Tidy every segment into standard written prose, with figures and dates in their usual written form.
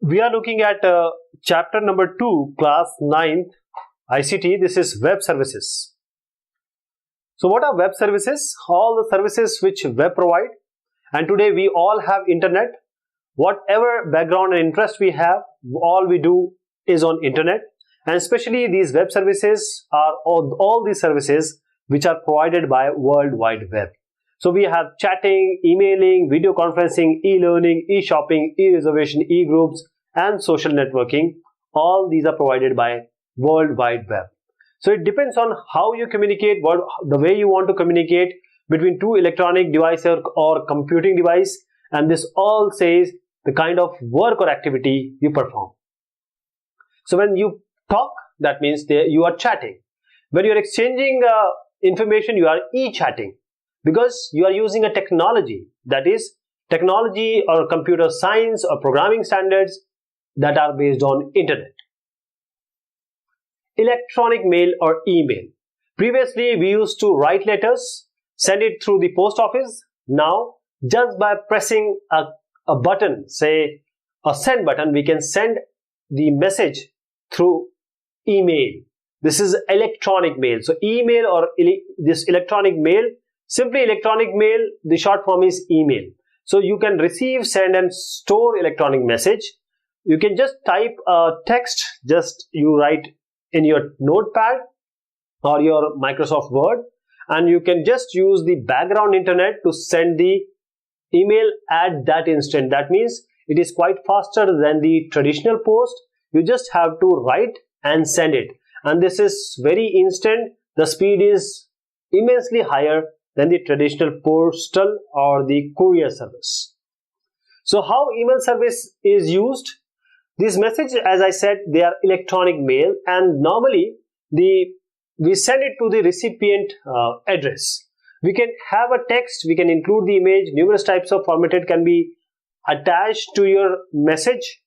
We are looking at chapter number 2, class 9th ICT. This is web services. So what are web services? All the services which web provide. And today we all have internet. Whatever background and interest we have, all we do is on internet. And especially these web services are all these services which are provided by World Wide Web. So we have chatting, emailing, video conferencing, e-learning, e-shopping, e-reservation, e-groups, and social networking. All these are provided by World Wide Web. So it depends on how you communicate, the way you want to communicate between two electronic devices or computing device, and this all says the kind of work or activity you perform. So when you talk, that means you are chatting. When you are exchanging information, you are e-chatting, because you are using a technology, that is technology or computer science or programming standards that are based on internet. Electronic mail or email. Previously we used to write letters, send it through the post office. Now just by pressing a button, say a send button, we can send the message through email. This is electronic mail. So email or this electronic mail, simply electronic mail, the short form is email. So you can receive, send and store electronic message. You can just type a text, just you write in your notepad or your Microsoft Word, and you can just use the background internet to send the email at that instant. That means it is quite faster than the traditional post. You just have to write and send it, and this is very instant. The speed is immensely higher than the traditional postal or the courier service. So how email service is used? These messages, as I said, they are electronic mail, and normally we send it to the recipient address. We can have a text, we can include the image, numerous types of formatted can be attached to your message,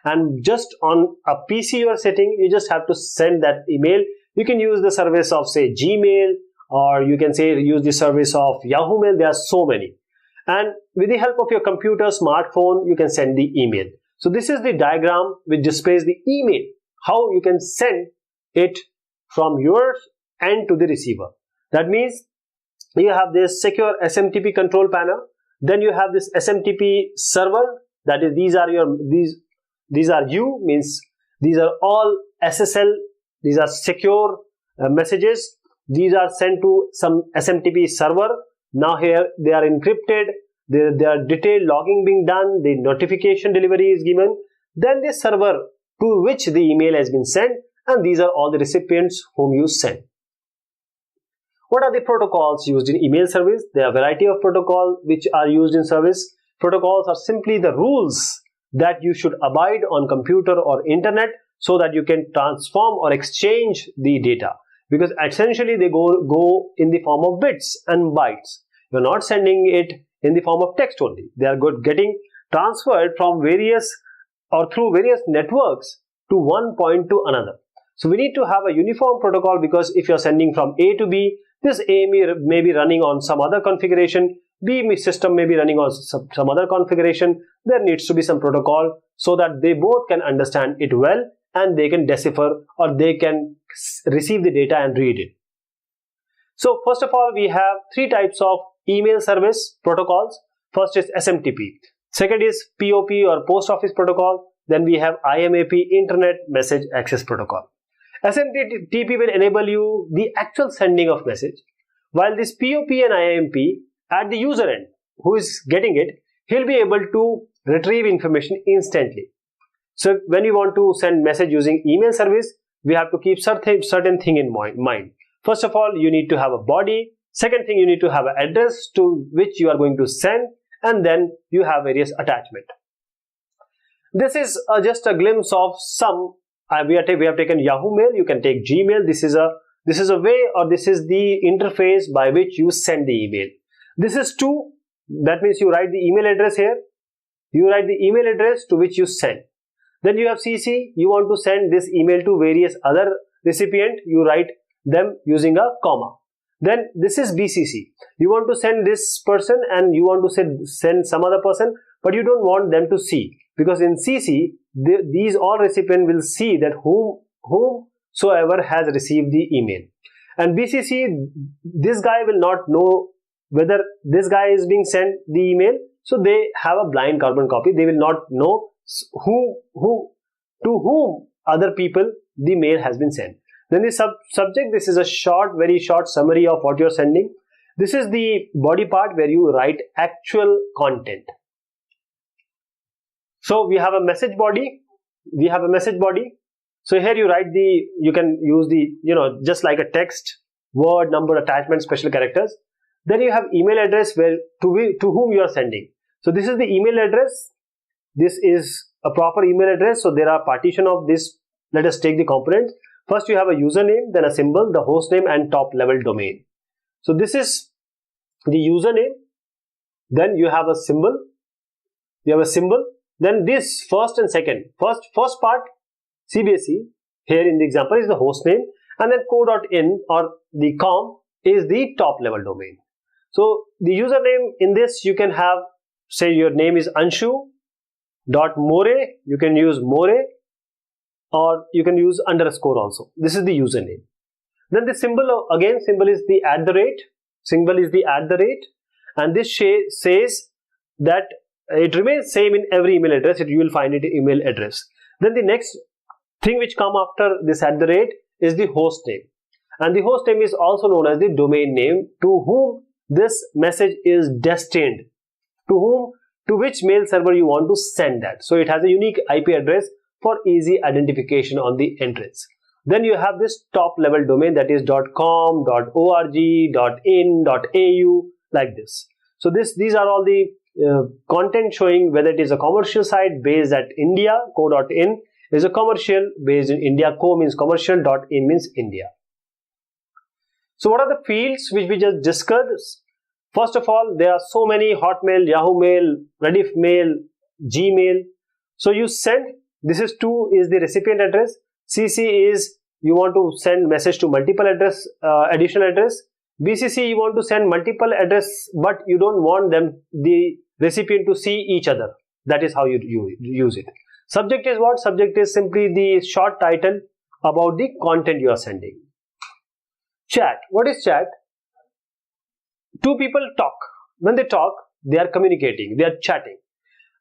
and just on a PC you are setting, you just have to send that email. You can use the service of, say, Gmail, or you can say use the service of Yahoo Mail. There are so many, and with the help of your computer, smartphone, you can send the email. So this is the diagram which displays the email, how you can send it from your end to the receiver. That means you have this secure SMTP control panel, then you have this SMTP server, that is these are you, means these are all SSL, these are secure messages. These are sent to some SMTP server. Now here they are encrypted. There are detailed logging being done, the notification delivery is given, then the server to which the email has been sent, and these are all the recipients whom you send. What are the protocols used in email service? There are a variety of protocols which are used in service. Protocols are simply the rules that you should abide on computer or internet so that you can transform or exchange the data, because essentially they go in the form of bits and bytes. You're not sending it in the form of text only. They are getting transferred from various or through various networks to one point to another. So we need to have a uniform protocol, because if you're sending from A to B, this A may be running on some other configuration, B system may be running on some other configuration. There needs to be some protocol so that they both can understand it well and they can decipher, or they can receive the data and read it. So first of all, we have three types of email service protocols. First is SMTP, second is POP or post office protocol, then we have IMAP, Internet Message Access Protocol. SMTP will enable you the actual sending of message, while this POP and IMAP, at the user end who is getting it, he'll be able to retrieve information instantly. So when you want to send message using email service, we have to keep certain thing in mind. First of all, you need to have a body. Second thing, you need to have an address to which you are going to send, and then you have various attachment. This is just a glimpse of some. We have taken Yahoo Mail. You can take Gmail. This is a way, or this is the interface by which you send the email. This is to, that means you write the email address here. You write the email address to which you send. Then you have CC. You want to send this email to various other recipient. You write them using a comma. Then this is BCC. You want to send this person and you want to send some other person, but you don't want them to see. because in CC, these all recipient will see that whomsoever has received the email. And BCC, this guy will not know whether this guy is being sent the email, so they have a blind carbon copy. They will not know to whom other people the mail has been sent. Then the subject, this is a very short summary of what you're sending. This is the body part where you write actual content. So we have a message body. So here you write you can use the, just like a text, word, number, attachment, special characters. Then you have email address where to whom you are sending. So this is the email address. This is a proper email address. So there are partition of this. Let us take the components. First you have a username, then a symbol, the host name, and top level domain. So this is the username. Then you have a symbol. Then this first and second. First part, CBSE, here in the example, is the host name, and then co.in or the com is the top level domain. So the username in this, you can have, say your name is Anshu.more, you can use more, or you can use underscore also. This is the username. Then the symbol, again symbol is the @, and this says that it remains same in every email address. You will find it in email address. Then the next thing which come after this @ is the host name, and the host name is also known as the domain name to whom this message is destined, to which mail server you want to send that. So it has a unique IP address for easy identification on the entrance. Then you have this top level domain, that is .com, .org, .in, .au, like this. So these are all the content showing whether it is a commercial site based at India. Co.in is a commercial based in India. Co means commercial, .in means India. So what are the fields which we just discussed? First of all, there are so many: Hotmail, Yahoo Mail, Rediff Mail, Gmail. So you send, this is the recipient address. CC is you want to send message to multiple address, additional address. BCC, you want to send multiple address, but you don't want the recipient to see each other. That is how you use it. Subject is what? Subject is simply the short title about the content you are sending. Chat. What is chat? Two people talk. When they talk, they are communicating, they are chatting.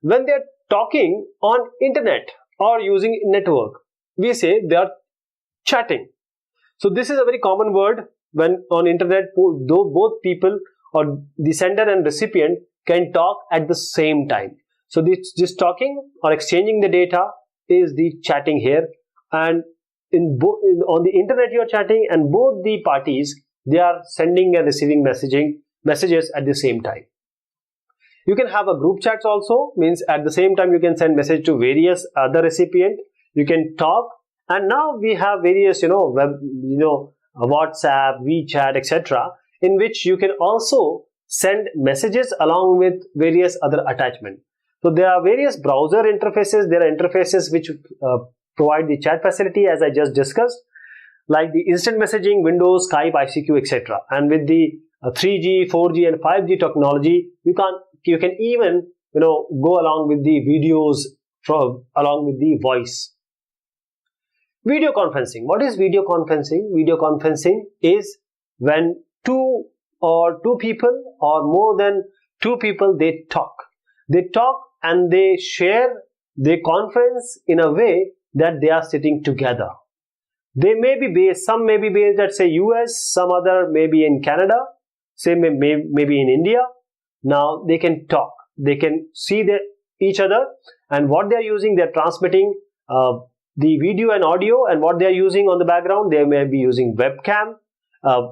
When they are talking on internet or using network, we say they are chatting. So this is a very common word when on internet, though both people or the sender and recipient can talk at the same time. So this talking or exchanging the data is the chatting here, and on the internet you are chatting, and both the parties, they are sending and receiving messages at the same time. You can have a group chats also, means at the same time you can send message to various other recipient. You can talk, and now we have various WhatsApp, WeChat, etc., in which you can also send messages along with various other attachments. So there are various browser interfaces. There are interfaces which provide the chat facility, as I just discussed, like the instant messaging, Windows, Skype, ICQ, etc. And with the 3G, 4G, and 5G technology, you can even go along with the videos along with the voice. Video conferencing. What is video conferencing? Video conferencing is when two people or more than two people, they talk and they share, they conference in a way that they are sitting together. They may be based, some may be based at say US, some other may be in Canada, say maybe in India. Now they can talk, they can see each other, and what they are using, they are transmitting the video and audio, and what they are using on the background, they may be using webcam,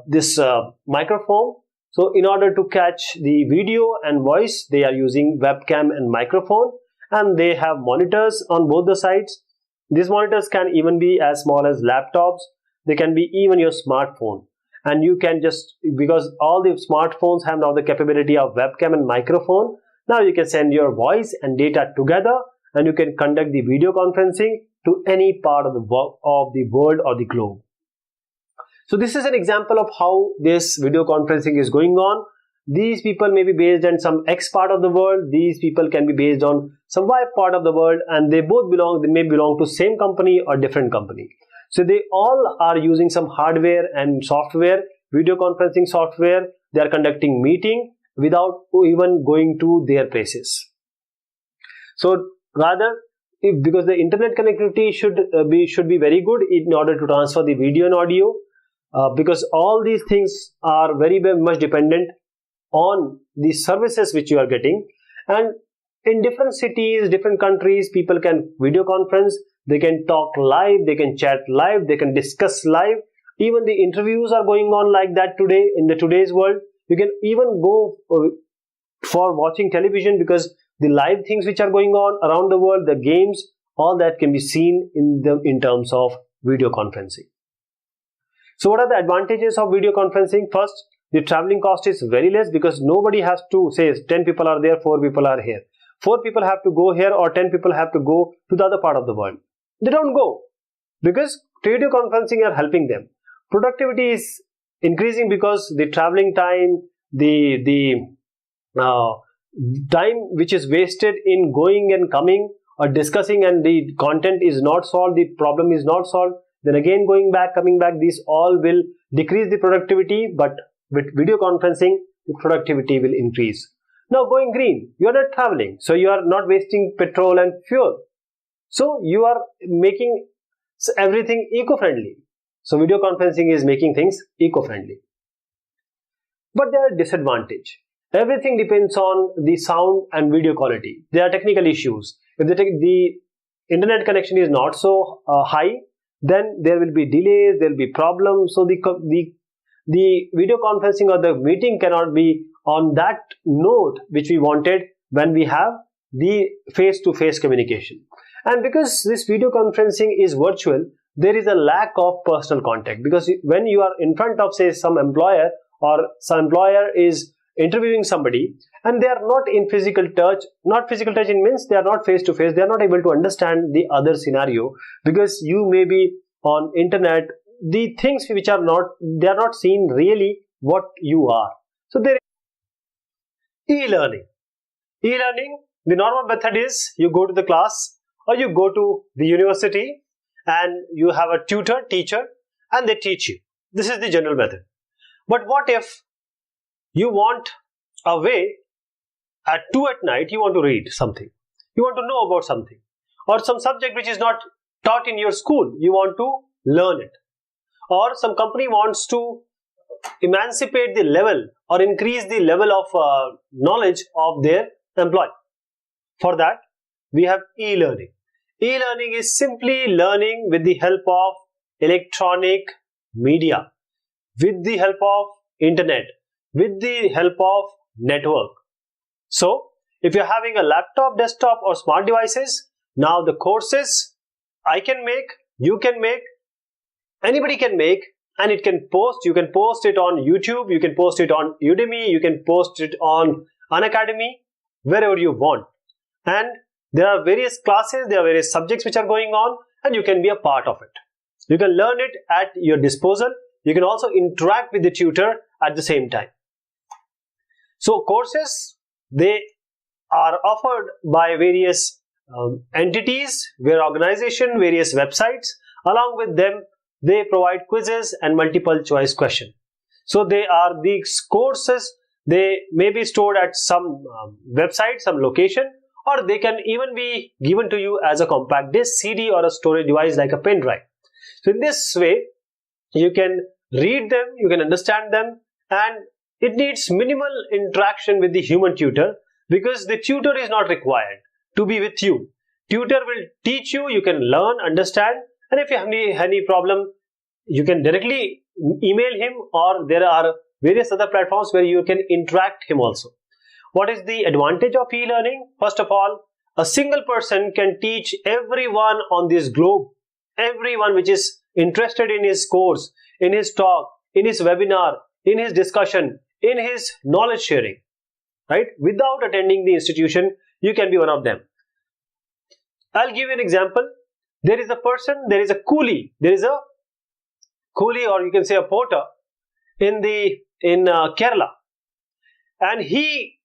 this microphone. So in order to catch the video and voice, they are using webcam and microphone, and they have monitors on both the sides. These monitors can even be as small as laptops. They can be even your smartphone, and you can just, because all the smartphones have now the capability of webcam and microphone, now you can send your voice and data together, and you can conduct the video conferencing to any part of the world or the globe. So this is an example of how this video conferencing is going on. These people may be based in some X part of the world, these people can be based on some Y part of the world, and they may belong to same company or different company. So they all are using some hardware and software, video conferencing software. They are conducting meeting without even going to their places. So rather, because the internet connectivity should be very good in order to transfer the video and audio, because all these things are very much dependent on the services which you are getting. And in different cities, different countries, people can video conference, they can talk live, they can chat live, they can discuss live. Even the interviews are going on like that today in today's world. You can even go for watching television, because the live things which are going on around the world, the games, all that can be seen in terms of video conferencing. So what are the advantages of video conferencing? First, the traveling cost is very less, because nobody has to say 10 people are there, 4 people are here. 4 people have to go here, or 10 people have to go to the other part of the world. They don't go, because video conferencing are helping them. Productivity is increasing because the traveling time, the time which is wasted in going and coming or discussing, and the content is not solved, the problem is not solved, then again going back, coming back, these all will decrease the productivity. But with video conferencing, the productivity will increase. Now, going green, you are not traveling, so you are not wasting petrol and fuel. So you are making everything eco-friendly. So video conferencing is making things eco-friendly. But there are disadvantages. Everything depends on the sound and video quality. There are technical issues. If the internet connection is not so high, then there will be delays, there will be problems. So the video conferencing or the meeting cannot be on that note which we wanted when we have the face-to-face communication. And because this video conferencing is virtual, there is a lack of personal contact, because when you are in front of, say, some employer, or some employer is interviewing somebody and they are not in physical touch, not physical touch in means they are not face to face, they are not able to understand the other scenario, because you may be on internet, the things which are not, they are not seen really what you are. So there is e-learning. E-learning, the normal method is you go to the class or you go to the university and you have a tutor, teacher, and they teach you. This is the general method. But what if you want a way at 2 at night, you want to read something, you want to know about something, or some subject which is not taught in your school, you want to learn it, or some company wants to emancipate the level or increase the level of knowledge of their employee. For that, we have e-learning. E-learning is simply learning with the help of electronic media, with the help of internet, with the help of network. So, if you're having a laptop, desktop, or smart devices, now the courses I can make, you can make, anybody can make, and it can post. You can post it on YouTube, you can post it on Udemy, you can post it on Unacademy, wherever you want. And there are various classes, there are various subjects which are going on, and you can be a part of it. You can learn it at your disposal. You can also interact with the tutor at the same time. So courses, they are offered by various entities, organization, various websites. Along with them, they provide quizzes and multiple choice questions. So these courses, they may be stored at some website, some location, or they can even be given to you as a compact disc, CD, or a storage device like a pen drive. So in this way, you can read them, you can understand them, and it needs minimal interaction with the human tutor, because the tutor is not required to be with you. Tutor will teach you, you can learn, understand, and if you have any problem, you can directly email him, or there are various other platforms where you can interact him also. What is the advantage of e-learning? First of all, a single person can teach everyone on this globe, everyone which is interested in his course, in his talk, in his webinar, in his discussion, in his knowledge sharing, right? Without attending the institution, you can be one of them. I'll give you an example. There is a person, there is a coolie, or you can say a porter in Kerala. and he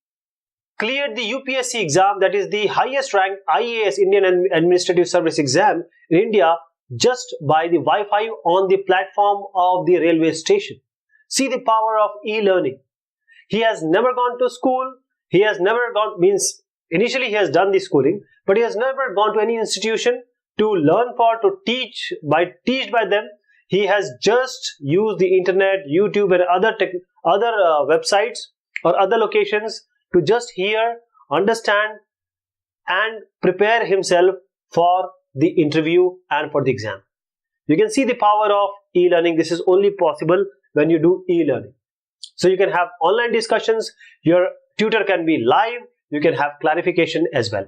cleared the UPSC exam, that is the highest ranked IAS, Indian Administrative Service exam in India, just by the Wi-Fi on the platform of the railway station. See the power of e-learning. He has never gone to school. He has never gone, means initially he has done the schooling, but he has never gone to any institution to learn to teach by them. He has just used the internet, YouTube and other websites or other locations to just hear, understand and prepare himself for the interview and for the exam. You can see the power of e-learning. This is only possible when you do e-learning. So you can have online discussions, your tutor can be live, you can have clarification as well.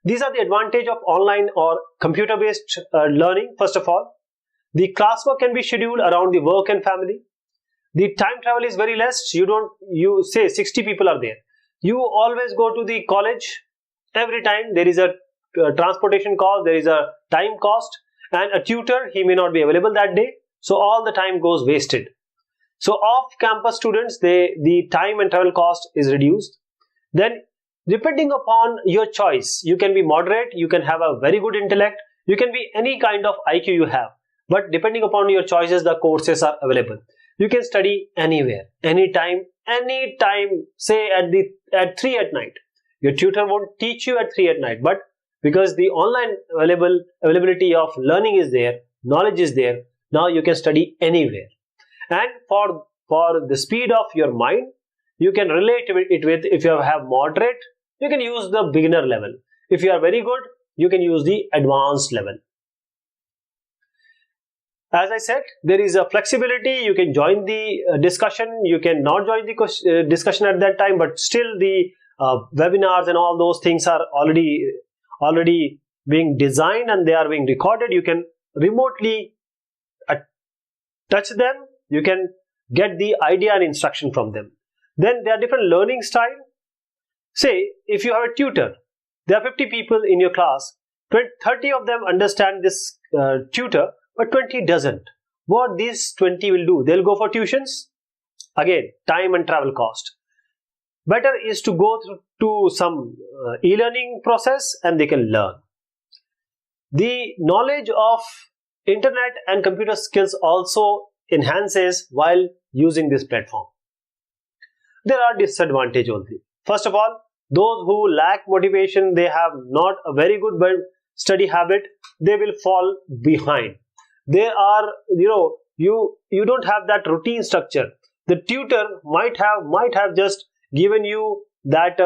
These are the advantage of online or computer-based learning. First of all, the classwork can be scheduled around the work and family. The time travel is very less. You say 60 people are there. You always go to the college. Every time there is a transportation cost, there is a time cost, and a tutor, he may not be available that day. So all the time goes wasted. So off-campus students, the time and travel cost is reduced. Then depending upon your choice, you can be moderate, you can have a very good intellect, you can be any kind of IQ you have. But depending upon your choices, the courses are available. You can study anywhere, anytime, say at 3 at night. Your tutor won't teach you at 3 at night, but because the online availability of learning is there, knowledge is there, now you can study anywhere. And for the speed of your mind, you can relate it with, if you have moderate, you can use the beginner level. If you are very good, you can use the advanced level. As I said, there is a flexibility. You can join the discussion, you can not join the discussion at that time, but still the webinars and all those things are already being designed and they are being recorded. You can remotely touch them. You can get the idea and instruction from them. Then there are different learning style. Say, if you have a tutor, there are 50 people in your class, 30 of them understand this tutor, but 20 doesn't. What these 20 will do? They'll go for tuitions. Again, time and travel cost. Better is to go to some e-learning process and they can learn. The knowledge of internet and computer skills also enhances while using this platform. There are disadvantages only. First of all, those who lack motivation, they have not a very good study habit, they will fall behind. They are, you don't have that routine structure. The tutor might have just given you that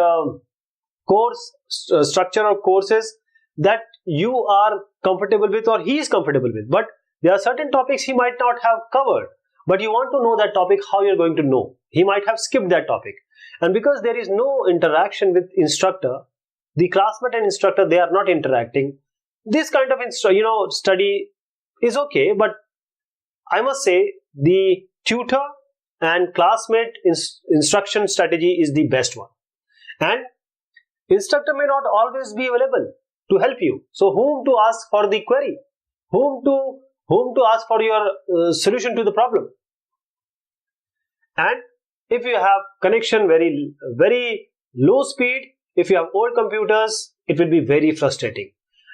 course structure of courses that you are comfortable with or he is comfortable with, but there are certain topics he might not have covered, but you want to know that topic, how you're going to know. He might have skipped that topic, and because there is no interaction with instructor, the classmate and instructor, they are not interacting. This kind of study is okay, but I must say the tutor and classmate instruction strategy is the best one. And instructor may not always be available to help you. So whom to ask for the query? Whom to ask for your solution to the problem? And if you have connection very low speed, if you have old computers, it will be very frustrating.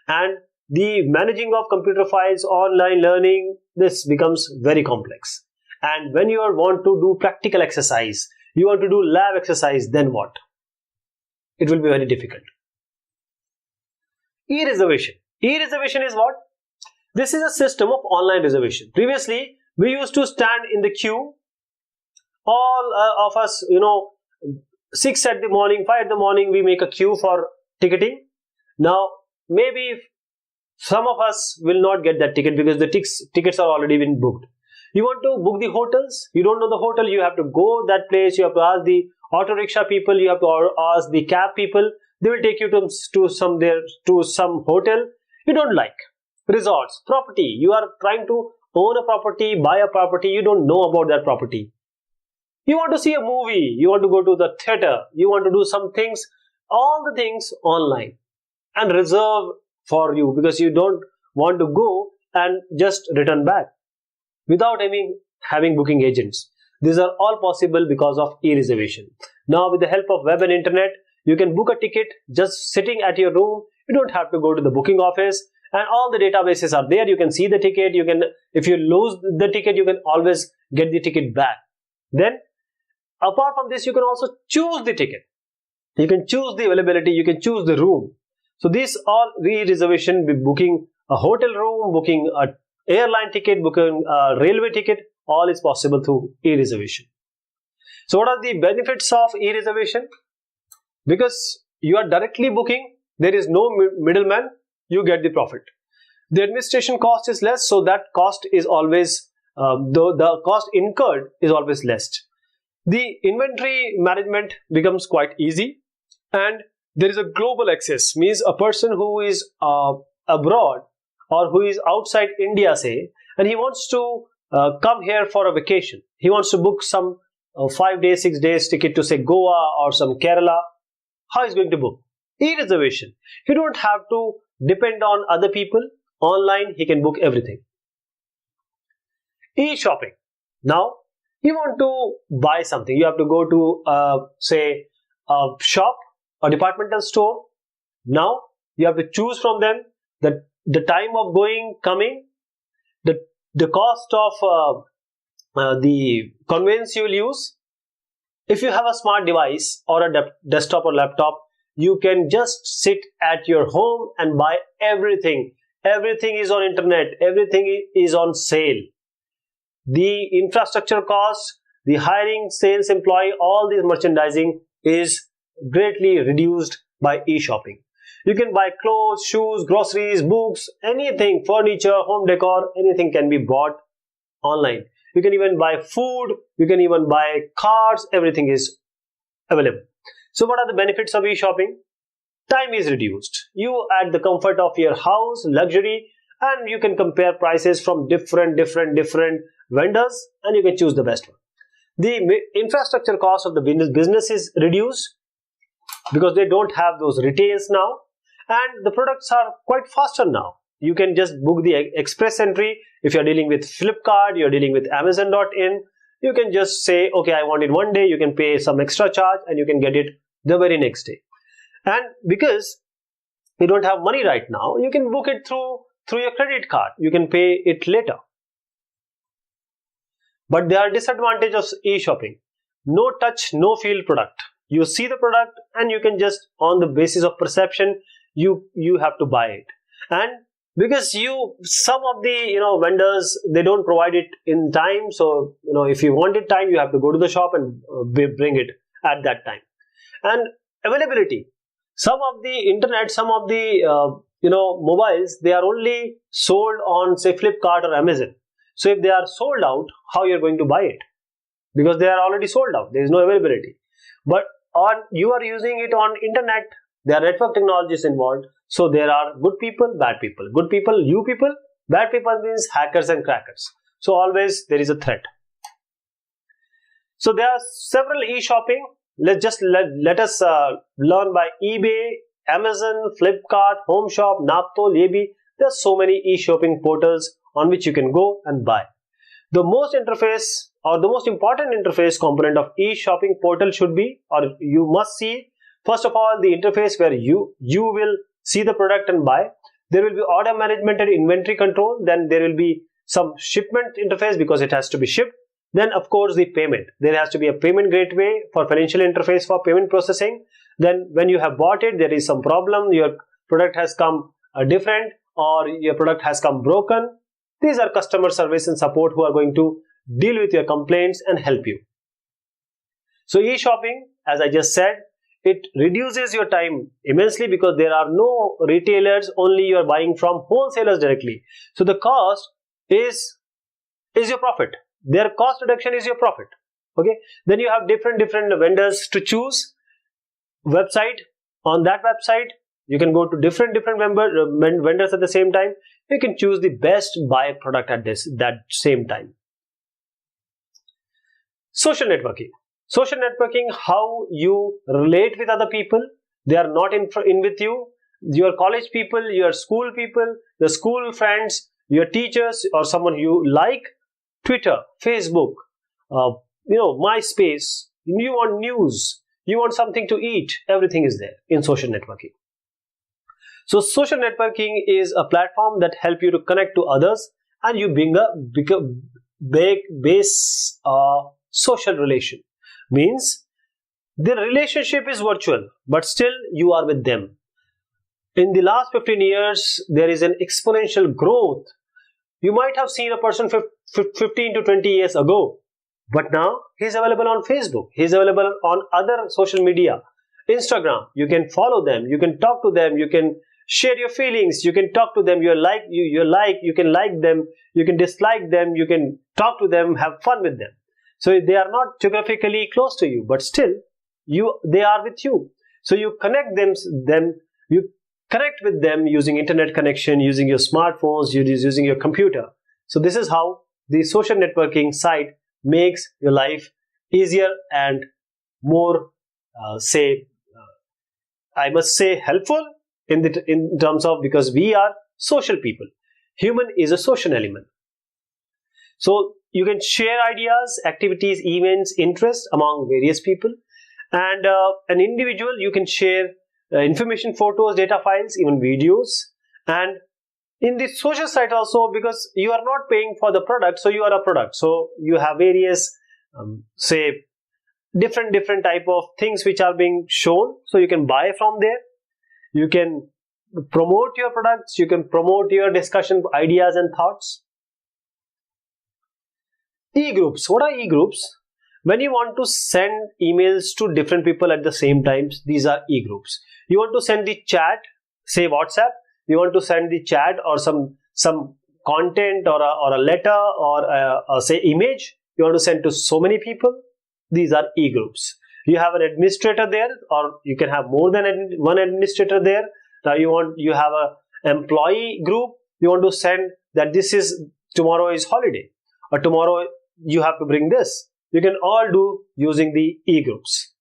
And the managing of computer files, online learning, this becomes very complex. And when you want to do practical exercise, you want to do lab exercise, then what? It will be very difficult. E-reservation. E-reservation is what? This is a system of online reservation. Previously, we used to stand in the queue. All of us, 6 at the morning, 5 at the morning, we make a queue for ticketing. Now, maybe some of us will not get that ticket because the tickets are already been booked. You want to book the hotels, you don't know the hotel, you have to go that place, you have to ask the auto rickshaw people, you have to ask the cab people, they will take you to some hotel you don't like. Resorts, property, you are trying to own a property, buy a property, you don't know about that property. You want to see a movie, you want to go to the theater, you want to do some things, all the things online and reserve for you because you don't want to go and just return back without having booking agents. These are all possible because of e-reservation. Now with the help of web and internet, you can book a ticket just sitting at your room. You don't have to go to the booking office, and all the databases are there. You can see the ticket. You can, if you lose the ticket, you can always get the ticket back. Then apart from this, you can also choose the ticket. You can choose the availability. You can choose the room. So these all e-reservation, booking a hotel room, booking a airline ticket, booking a railway ticket, all is possible through e-reservation. So what are the benefits of e-reservation? Because you are directly booking, there is no middleman, you get the profit. The administration cost is less, so that cost is always, the cost incurred is always less. The inventory management becomes quite easy, and there is a global access, means a person who is abroad or who is outside India, say, and he wants to come here for a vacation. He wants to book some 5 days, 6 days ticket to say Goa or some Kerala. How is he going to book? E-reservation. He don't have to depend on other people. Online, he can book everything. E-shopping. Now, you want to buy something. You have to go to, say, a shop, a departmental store. Now, you have to choose from them the time of going, coming, the cost of the conveyance you will use. If you have a smart device or a desktop or laptop, you can just sit at your home and buy everything. Everything is on internet. Everything is on sale. The infrastructure cost, the hiring, sales employee, all this merchandising is greatly reduced by e-shopping. You can buy clothes, shoes, groceries, books, anything, furniture, home decor, anything can be bought online. You can even buy food, you can even buy cars, everything is available. So what are the benefits of e-shopping? Time is reduced. You at the comfort of your house, luxury, and you can compare prices from different vendors, and you can choose the best one. The infrastructure cost of the business is reduced because they don't have those retails now, and the products are quite faster now. You can just book the express entry. If you're dealing with Flipkart, you're dealing with Amazon.in, you can just say, okay, I want it one day. You can pay some extra charge and you can get it the very next day. And because you don't have money right now, you can book it through your credit card. You can pay it later. But there are disadvantages of e-shopping. No touch, no feel product. You see the product and you can just, on the basis of perception, you have to buy it. And because some of the vendors, they don't provide it in time. So if you want it time, you have to go to the shop and bring it at that time. And availability. Some of the internet, some of the mobiles, they are only sold on, say, Flipkart or Amazon. So if they are sold out, how you're going to buy it? Because they are already sold out. There is no availability. But you are using it on internet. There are network technologies involved. So there are good people, bad people. Good people, you people. Bad people means hackers and crackers. So always there is a threat. So there are several e-shopping. Let us learn by eBay, Amazon, Flipkart, Home Shop, Naptol, Yebi. There are so many e-shopping portals on which you can go and buy. The most interface or the most important interface component of e-shopping portal should be, or you must see, first of all, the interface where you will see the product and buy. There will be order management and inventory control. Then there will be some shipment interface because it has to be shipped. Then of course the payment. There has to be a payment gateway for financial interface for payment processing. Then when you have bought it, there is some problem, your product has come different or your product has come broken. These are customer service and support who are going to deal with your complaints and help you. So e-shopping, as I just said, it reduces your time immensely because there are no retailers, only you are buying from wholesalers directly. So the cost is your profit. Their cost reduction is your profit. Okay. Then you have different vendors to choose. Website. On that website, you can go to different vendors at the same time. You can choose the best buy product at that same time. Social networking. Social networking, how you relate with other people. They are not in with you. Your college people, your school people, the school friends, your teachers or someone you like. Twitter, Facebook, MySpace, you want news, you want something to eat, everything is there in social networking. So social networking is a platform that helps you to connect to others, and you bring a big base social relation. Means the relationship is virtual, but still you are with them. In the last 15 years, there is an exponential growth. You might have seen a person 15 to 20 years ago, but now he's available on Facebook, he's available on other social media, Instagram. You can follow them, you can talk to them, you can share your feelings, you can talk to them, you can like them, you can dislike them, you can talk to them, have fun with them. So they are not geographically close to you, but still they are with you. So you connect you connect with them using internet connection, using your smartphones, using your computer. So this is how the social networking site makes your life easier and more I must say helpful in terms of, because we are social people. Human is a social element. So you can share ideas, activities, events, interests among various people, and an individual, you can share information, photos, data files, even videos. And in the social site also, because you are not paying for the product, so you are a product. So you have various different type of things which are being shown, so you can buy from there. You can promote your products, you can promote your discussion, ideas and thoughts. E-groups. What are e-groups? When you want to send emails to different people at the same time, these are e-groups. You want to send the chat, say WhatsApp, you want to send the chat or some content or a letter or say image, you want to send to so many people, these are e-groups. You have an administrator there, or you can have more than one administrator there. Now you have a employee group, you want to send that tomorrow is holiday, or tomorrow you have to bring this. You can all do using the e-groups.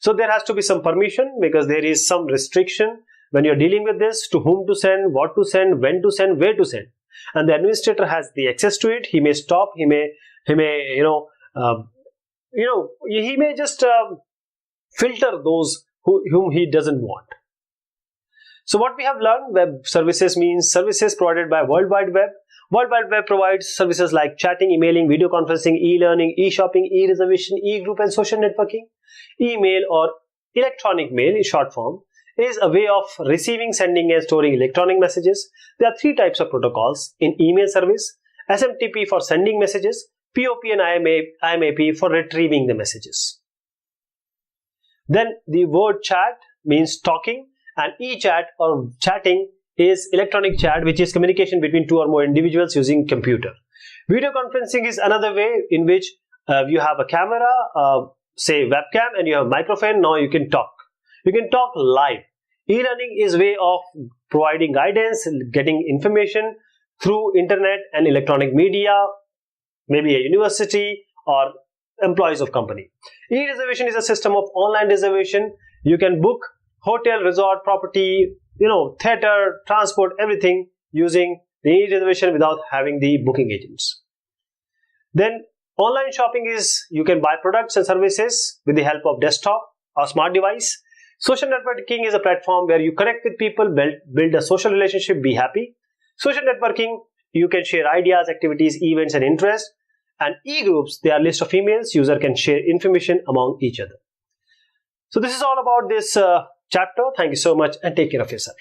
So there has to be some permission, because there is some restriction when you're dealing with this, to whom to send, what to send, when to send, where to send. And the administrator has the access to it. He may stop, he may he may just filter those whom he doesn't want. So what we have learned, web services means services provided by World Wide Web. World Wide Web provides services like chatting, emailing, video conferencing, e-learning, e-shopping, e-reservation, e-group and social networking. Email, or electronic mail in short form, is a way of receiving, sending and storing electronic messages. There are three types of protocols in email service: SMTP for sending messages, POP and IMAP for retrieving the messages. Then the word chat means talking, and e-chat or chatting is electronic chat, which is communication between two or more individuals using computer. Video conferencing is another way in which you have a camera, say webcam, and you have a microphone. Now you can talk. You can talk live. E-learning is a way of providing guidance, getting information through internet and electronic media, maybe a university or employees of company. E-reservation is a system of online reservation. You can book hotel, resort, property, theater, transport, everything using the e-reservation without having the booking agents. Then online shopping is, you can buy products and services with the help of desktop or smart device. Social networking is a platform where you connect with people, build a social relationship, be happy. Social networking, you can share ideas, activities, events and interests. And e-groups, they are a list of emails. User can share information among each other. So this is all about this chapter. Thank you so much and take care of yourself.